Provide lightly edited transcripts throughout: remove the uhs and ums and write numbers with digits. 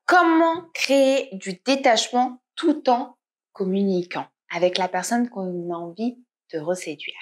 Comment créer du détachement tout en communiquant avec la personne qu'on a envie de reséduire?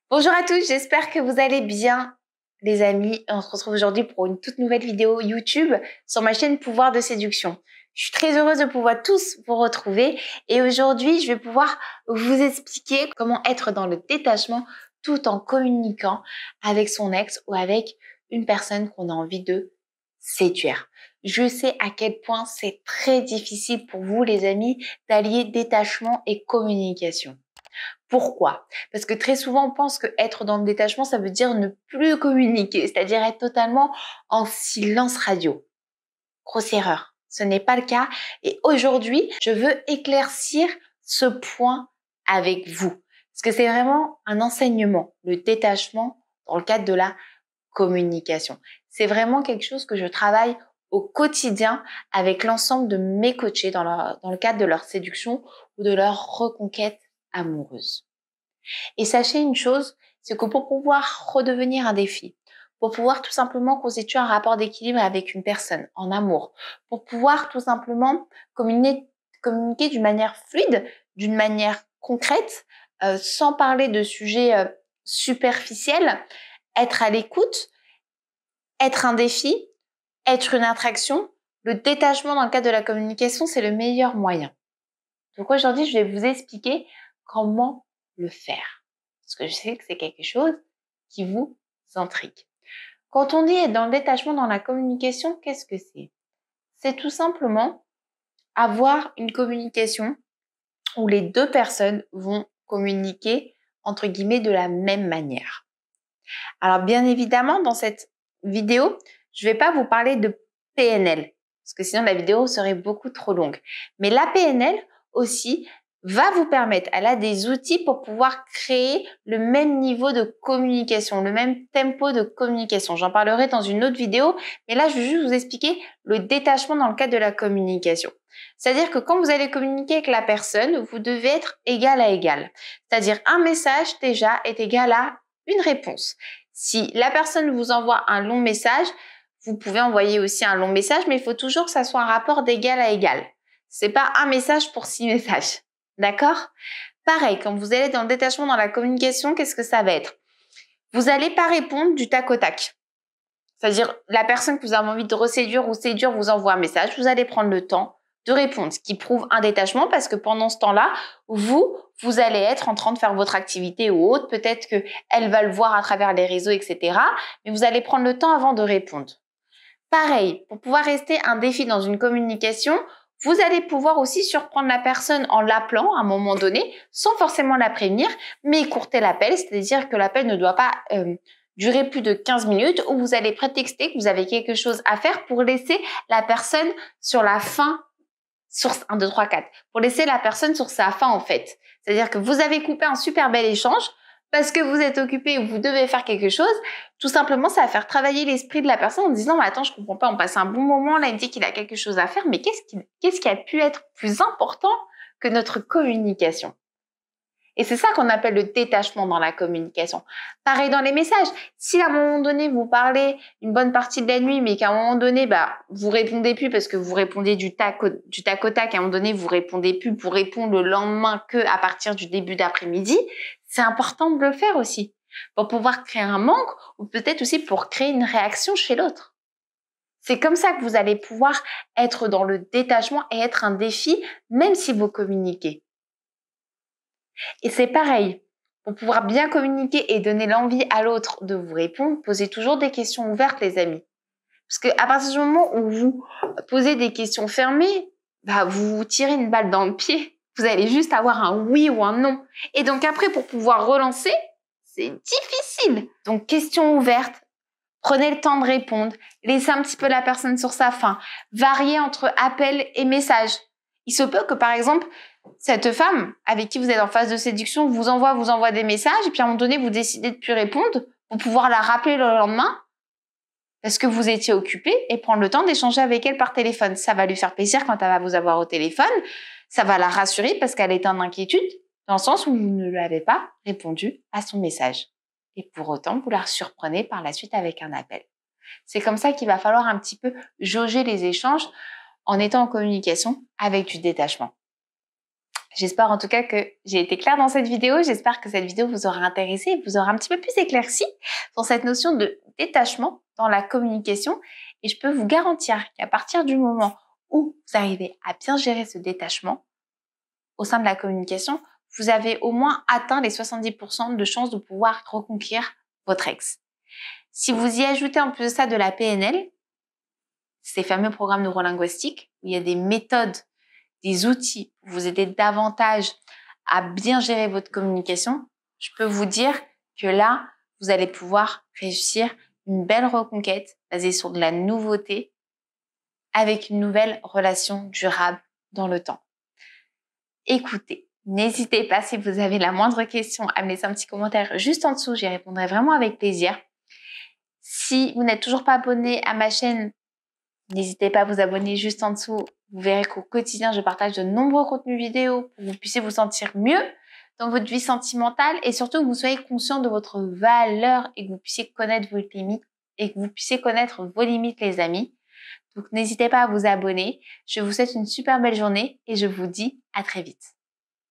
Bonjour à tous, j'espère que vous allez bien les amis. On se retrouve aujourd'hui pour une toute nouvelle vidéo YouTube sur ma chaîne Pouvoir de Séduction. Je suis très heureuse de pouvoir tous vous retrouver et aujourd'hui je vais pouvoir vous expliquer comment être dans le détachement tout en communiquant avec son ex ou avec une personne qu'on a envie de séduire. Je sais à quel point c'est très difficile pour vous les amis d'allier détachement et communication. Pourquoi? Parce que très souvent, on pense que être dans le détachement, ça veut dire ne plus communiquer, c'est-à-dire être totalement en silence radio. Grosse erreur. Ce n'est pas le cas. Et aujourd'hui, je veux éclaircir ce point avec vous. Parce que c'est vraiment un enseignement, le détachement dans le cadre de la communication. C'est vraiment quelque chose que je travaille au quotidien avec l'ensemble de mes coachés dans le cadre de leur séduction ou de leur reconquête amoureuse. Et sachez une chose, c'est que pour pouvoir redevenir un défi, pour pouvoir tout simplement constituer un rapport d'équilibre avec une personne en amour, pour pouvoir tout simplement communiquer d'une manière fluide, d'une manière concrète, sans parler de sujets superficiels, être à l'écoute, être un défi, être une attraction, le détachement dans le cadre de la communication, c'est le meilleur moyen. Donc aujourd'hui, je vais vous expliquer comment le faire. Parce que je sais que c'est quelque chose qui vous intrigue. Quand on dit être dans le détachement dans la communication, qu'est-ce que c'est? C'est tout simplement avoir une communication où les deux personnes vont communiquer entre guillemets de la même manière. Alors bien évidemment, dans cette vidéo, je ne vais pas vous parler de PNL, parce que sinon la vidéo serait beaucoup trop longue. Mais la PNL aussi va vous permettre, elle a des outils pour pouvoir créer le même niveau de communication, le même tempo de communication. J'en parlerai dans une autre vidéo, mais là je vais juste vous expliquer le détachement dans le cadre de la communication. C'est-à-dire que quand vous allez communiquer avec la personne, vous devez être égal à égal. C'est-à-dire un message déjà est égal à une réponse. Si la personne vous envoie un long message, vous pouvez envoyer aussi un long message, mais il faut toujours que ça soit un rapport d'égal à égal. C'est pas un message pour 6 messages. D'accord? Pareil, quand vous allez dans le détachement dans la communication, qu'est-ce que ça va être? Vous n'allez pas répondre du tac au tac. C'est-à-dire, la personne que vous avez envie de reséduire ou séduire vous envoie un message, vous allez prendre le temps de répondre, ce qui prouve un détachement parce que pendant ce temps-là, vous allez être en train de faire votre activité ou autre. Peut-être qu'elle va le voir à travers les réseaux, etc. Mais vous allez prendre le temps avant de répondre. Pareil, pour pouvoir rester un défi dans une communication, vous allez pouvoir aussi surprendre la personne en l'appelant à un moment donné, sans forcément la prévenir, mais écourter l'appel, c'est-à-dire que l'appel ne doit pas durer plus de 15 minutes, où vous allez prétexter que vous avez quelque chose à faire pour laisser la personne sur la fin, sur 1, 2, 3, 4, pour laisser la personne sur sa fin en fait. C'est-à-dire que vous avez coupé un super bel échange, parce que vous êtes occupé ou vous devez faire quelque chose, tout simplement, ça va faire travailler l'esprit de la personne en disant « mais attends, je comprends pas, on passe un bon moment, là, il me dit qu'il a quelque chose à faire, mais qu'est-ce qui a pu être plus important que notre communication ?» Et c'est ça qu'on appelle le détachement dans la communication. Pareil dans les messages. Si à un moment donné, vous parlez une bonne partie de la nuit, mais qu'à un moment donné, vous répondez plus parce que vous répondez du tac au tac, à un moment donné, vous répondez plus pour répondre le lendemain que à partir du début d'après-midi, c'est important de le faire aussi. Pour pouvoir créer un manque ou peut-être aussi pour créer une réaction chez l'autre. C'est comme ça que vous allez pouvoir être dans le détachement et être un défi, même si vous communiquez. Et c'est pareil, pour pouvoir bien communiquer et donner l'envie à l'autre de vous répondre, posez toujours des questions ouvertes, les amis. Parce qu'à partir du moment où vous posez des questions fermées, vous vous tirez une balle dans le pied. Vous allez juste avoir un oui ou un non. Et donc après, pour pouvoir relancer, c'est difficile. Donc, questions ouvertes, prenez le temps de répondre, laissez un petit peu la personne sur sa faim, variez entre appel et message. Il se peut que, par exemple, cette femme avec qui vous êtes en phase de séduction vous envoie des messages et puis à un moment donné, vous décidez de plus répondre pour pouvoir la rappeler le lendemain parce que vous étiez occupé et prendre le temps d'échanger avec elle par téléphone. Ça va lui faire plaisir quand elle va vous avoir au téléphone. Ça va la rassurer parce qu'elle est en inquiétude dans le sens où vous ne lui avez pas répondu à son message. Et pour autant, vous la surprenez par la suite avec un appel. C'est comme ça qu'il va falloir un petit peu jauger les échanges en étant en communication avec du détachement. J'espère en tout cas que j'ai été claire dans cette vidéo. J'espère que cette vidéo vous aura intéressé et vous aura un petit peu plus éclairci sur cette notion de détachement dans la communication. Et je peux vous garantir qu'à partir du moment où vous arrivez à bien gérer ce détachement au sein de la communication, vous avez au moins atteint les 70% de chances de pouvoir reconquérir votre ex. Si vous y ajoutez en plus de ça de la PNL, ces fameux programmes neurolinguistiques, où il y a des méthodes, des outils pour vous aider davantage à bien gérer votre communication, je peux vous dire que là, vous allez pouvoir réussir une belle reconquête basée sur de la nouveauté avec une nouvelle relation durable dans le temps. Écoutez, n'hésitez pas si vous avez la moindre question à me laisser un petit commentaire juste en dessous, j'y répondrai vraiment avec plaisir. Si vous n'êtes toujours pas abonné à ma chaîne, n'hésitez pas à vous abonner juste en dessous. Vous verrez qu'au quotidien, je partage de nombreux contenus vidéo pour que vous puissiez vous sentir mieux dans votre vie sentimentale et surtout que vous soyez conscient de votre valeur et que vous puissiez connaître vos limites les amis. Donc n'hésitez pas à vous abonner. Je vous souhaite une super belle journée et je vous dis à très vite.